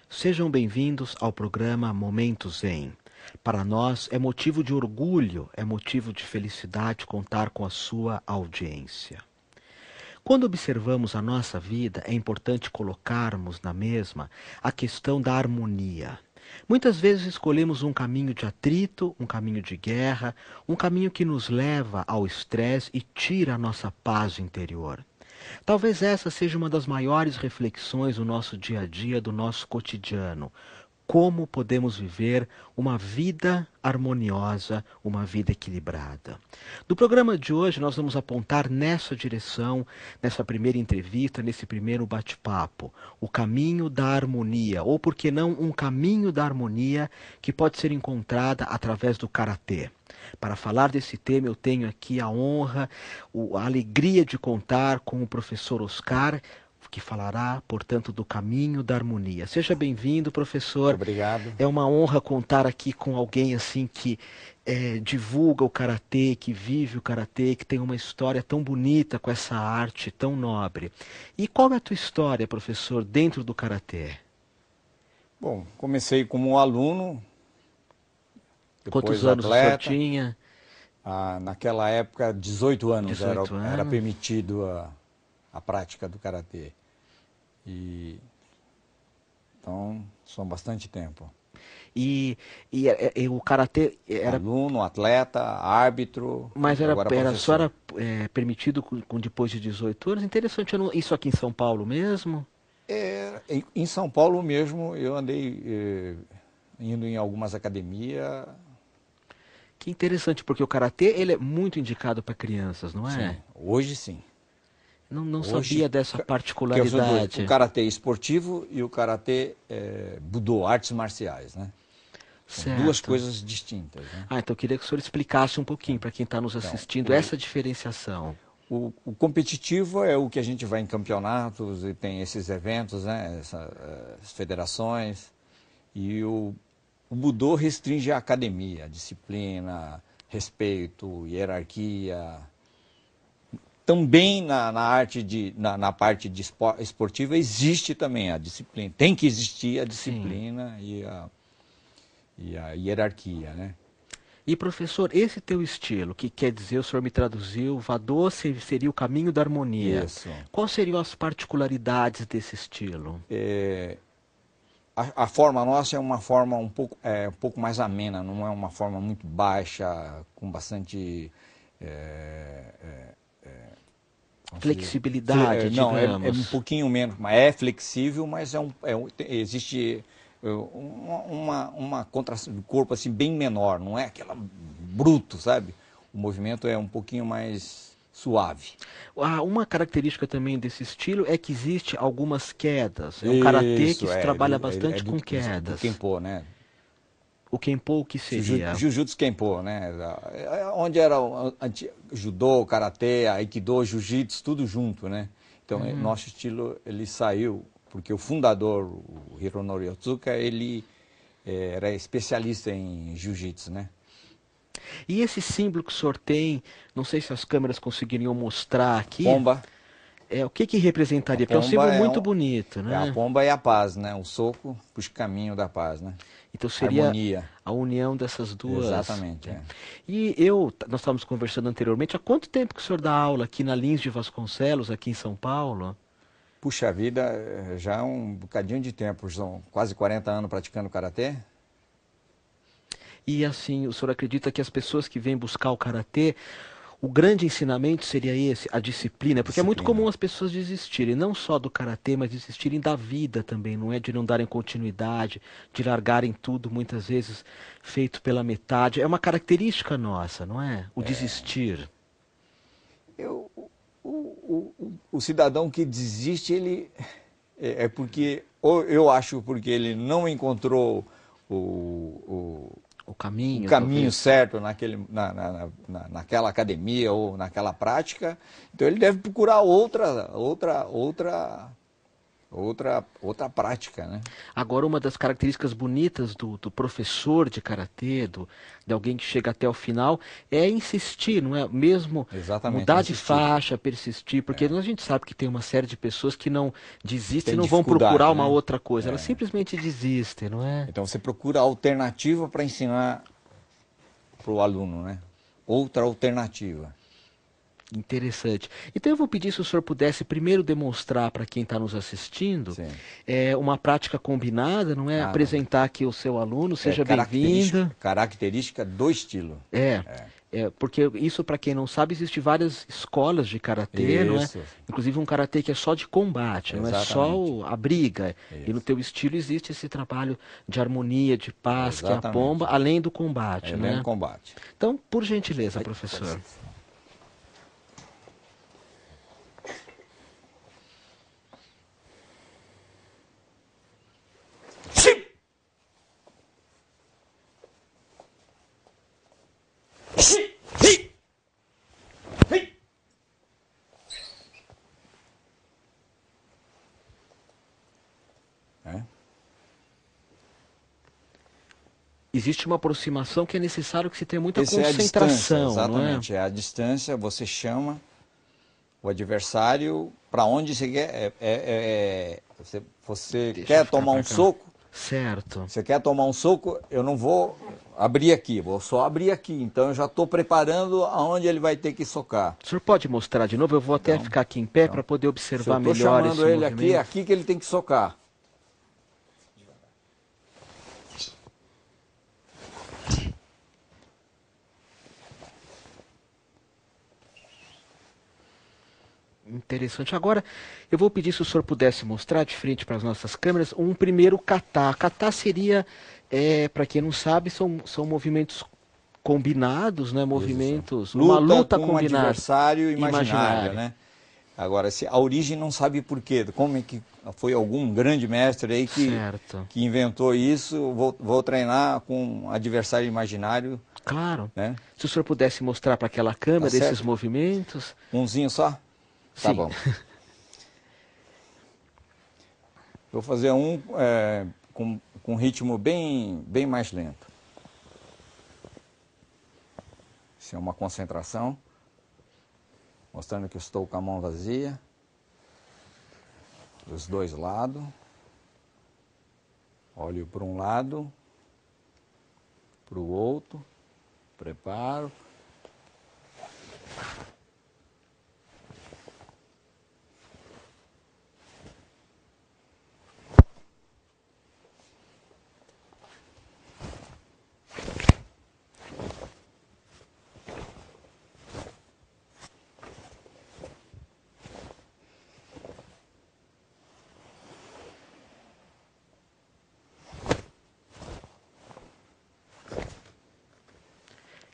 Sejam bem-vindos ao programa Momento Zen. Para nós é motivo de orgulho, é motivo de felicidade contar com a sua audiência. Quando observamos a nossa vida, é importante colocarmos na mesma a questão da harmonia. Muitas vezes escolhemos um caminho de atrito, um caminho de guerra, um caminho que nos leva ao estresse e tira a nossa paz interior. Talvez essa seja uma das maiores reflexões do nosso dia a dia, do nosso cotidiano. Como podemos viver uma vida harmoniosa, uma vida equilibrada. No programa de hoje, nós vamos apontar nessa direção, nessa primeira entrevista, nesse primeiro bate-papo, o caminho da harmonia, ou por que não, um caminho da harmonia que pode ser encontrada através do karatê. Para falar desse tema, eu tenho aqui a honra, a alegria de contar com o professor Oscar, que falará, portanto, do caminho da harmonia. Seja bem-vindo, professor. Obrigado. É uma honra contar aqui com alguém assim que divulga o karatê, que vive o karatê, que tem uma história tão bonita com essa arte tão nobre. E qual é a tua história, professor, dentro do karatê? Bom, comecei como um aluno, depois Quantos anos o senhor atleta. tinha? Naquela época, 18 anos, 18 era anos. permitido a prática do karatê. Então, são bastante tempo. E o karatê era. Aluno, atleta, árbitro, Mas agora só professor. era permitido com depois de 18 anos? Interessante, isso aqui em São Paulo mesmo? Em São Paulo mesmo, eu andei indo em algumas academias. Que interessante, porque o karatê ele é muito indicado para crianças, não Sim, é? hoje sim. Não Hoje, sabia dessa porque são dois, o particularidade. karatê esportivo e o karatê budô, artes marciais, né? São duas Certo. coisas distintas, né? Então eu queria que o senhor explicasse um pouquinho para quem está nos Então, assistindo essa diferenciação. o competitivo é o que a gente vai em campeonatos e tem esses eventos, né? As federações. E o budô restringe a academia, a disciplina, respeito, hierarquia. Também na parte de esportiva existe também a disciplina. Tem que existir a Sim. disciplina e a hierarquia, né? E professor, esse teu estilo, que quer dizer, o senhor me traduziu, Vadô seria o caminho da harmonia. Isso. Quais seriam as particularidades desse estilo? A forma nossa é uma forma um pouco mais amena, não é uma forma muito baixa, com bastante... Flexibilidade, Não, é um digamos. pouquinho menos, mas é flexível, mas existe uma contração do corpo assim bem menor, não é aquela bruto, sabe? O movimento é um pouquinho mais suave. Uma característica também desse estilo é que existe algumas quedas. É um karatê que Isso, se trabalha é bastante com do quedas. Kenpo, né? O Kenpo, o que seria? Jujutsu Kenpo, né? Onde era o judô, karatê, aikido, jiu-jitsu, tudo junto, né? Então, nosso estilo, ele saiu, porque o fundador, o Hironori Otsuka, ele era especialista em jiu-jitsu, né? E esse símbolo que o senhor tem, não sei se as câmeras conseguiriam mostrar aqui, Pomba, o que representaria? Porque é um símbolo muito bonito, a né? pomba e a paz, né? O soco puxa o caminho da paz, né? Então seria Harmonia. a união dessas duas. Exatamente, é. E nós estávamos conversando anteriormente, há quanto tempo que o senhor dá aula aqui na Lins de Vasconcelos, aqui em São Paulo? Puxa vida, já é um bocadinho de tempo, são quase 40 anos praticando karatê. E assim, o senhor acredita que as pessoas que vêm buscar o karatê, o grande ensinamento seria esse, a disciplina? Porque é muito comum Disciplina. as pessoas desistirem, não só do karatê, mas desistirem da vida também, não é? De não darem continuidade, de largarem tudo, muitas vezes feito pela metade. É uma característica nossa, não é? O desistir. Eu, o cidadão que desiste, ele porque, ou eu acho porque ele não encontrou O o caminho, caminho talvez. certo naquela academia ou naquela prática, então ele deve procurar outra outra prática, né? Agora, uma das características bonitas do professor de karatê, de alguém que chega até o final, é insistir, não é? Mesmo Exatamente, mudar de insistir. faixa, persistir, porque a gente sabe que tem uma série de pessoas que não desistem, Tem não vão procurar dificuldade, uma né? outra coisa, elas simplesmente desistem, não é? Então você procura alternativa para ensinar para o aluno, né? Outra alternativa. Interessante. Então eu vou pedir se o senhor pudesse primeiro demonstrar para quem está nos assistindo Sim. uma prática combinada, não é? Ah, não. Apresentar aqui o seu aluno, É seja bem-vinda. característica do estilo. Porque isso, para quem não sabe, existe várias escolas de karatê, não é? Isso. Inclusive um karatê que é só de combate, não é só Exatamente. a briga. E no Isso. teu estilo existe esse trabalho de harmonia, de paz, que é a Exatamente. pomba, além do combate, É não dentro é? do combate. Então, por gentileza, Ai, professor. É. Existe uma aproximação que é necessário que se tenha muita Essa é a distância, concentração, não é? exatamente. É a distância, você chama o adversário para onde você quer. Você Deixa eu quer ficar tomar pra um cá. soco? Certo. Você quer tomar um soco? Eu não vou abrir aqui, vou só abrir aqui. Então eu já estou preparando aonde ele vai ter que socar. O senhor pode mostrar de novo? Eu vou até ficar aqui em pé para poder Se eu observar estou melhor esse chamando ele aqui, é movimento. aqui que ele tem que socar. Interessante. Agora, eu vou pedir se o senhor pudesse mostrar de frente para as nossas câmeras um primeiro kata. Kata seria, para quem não sabe, são movimentos combinados, né? Movimentos, uma luta com um combinada. adversário imaginário, né? Agora, a origem não sabe por quê. Como é que foi algum grande mestre aí Certo. que inventou isso? Vou treinar com um adversário imaginário. Claro. Né? Se o senhor pudesse mostrar para aquela câmera Tá esses certo. movimentos. Umzinho só? Tá Sim. bom. Vou fazer um com ritmo bem mais lento. Isso é uma concentração. Mostrando que eu estou com a mão vazia. Dos dois lados. Olho para um lado. Para o outro. Preparo.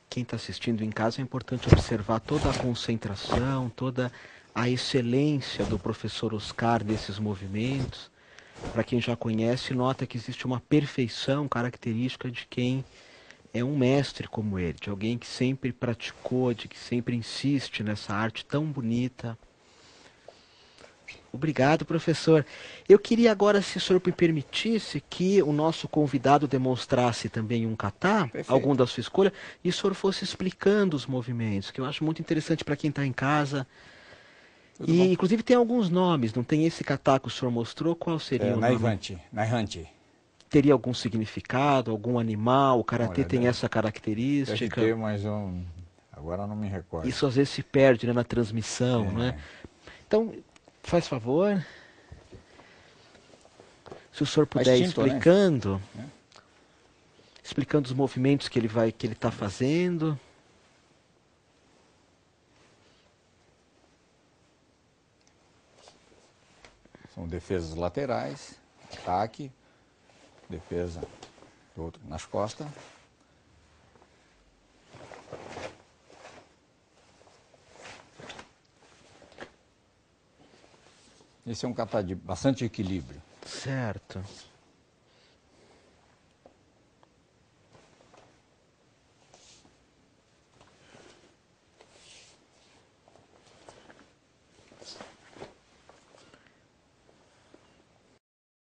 Quem está assistindo em casa é importante observar toda a concentração, toda a excelência do professor Oscar nesses movimentos. Para quem já conhece, nota que existe uma perfeição característica de quem é um mestre como ele, de alguém que sempre praticou, de que sempre insiste nessa arte tão bonita. Obrigado, professor. Eu queria agora, se o senhor me permitisse, que o nosso convidado demonstrasse também um kata, algum da sua escolha, e o senhor fosse explicando os movimentos, que eu acho muito interessante para quem está em casa. Tudo bom. Inclusive, tem alguns nomes, não tem esse kata que o senhor mostrou? Qual seria o nome? Naihanchi. Teria algum significado, algum animal? O karatê tem essa Deve característica? ter, mas agora não me recordo. Isso às vezes se perde, né, na transmissão, não é? Então, faz favor. Se o senhor puder ir explicando, né? Explicando os movimentos que ele está fazendo. São defesas laterais, ataque, defesa do outro nas costas. Esse é um kata de bastante equilíbrio. Certo.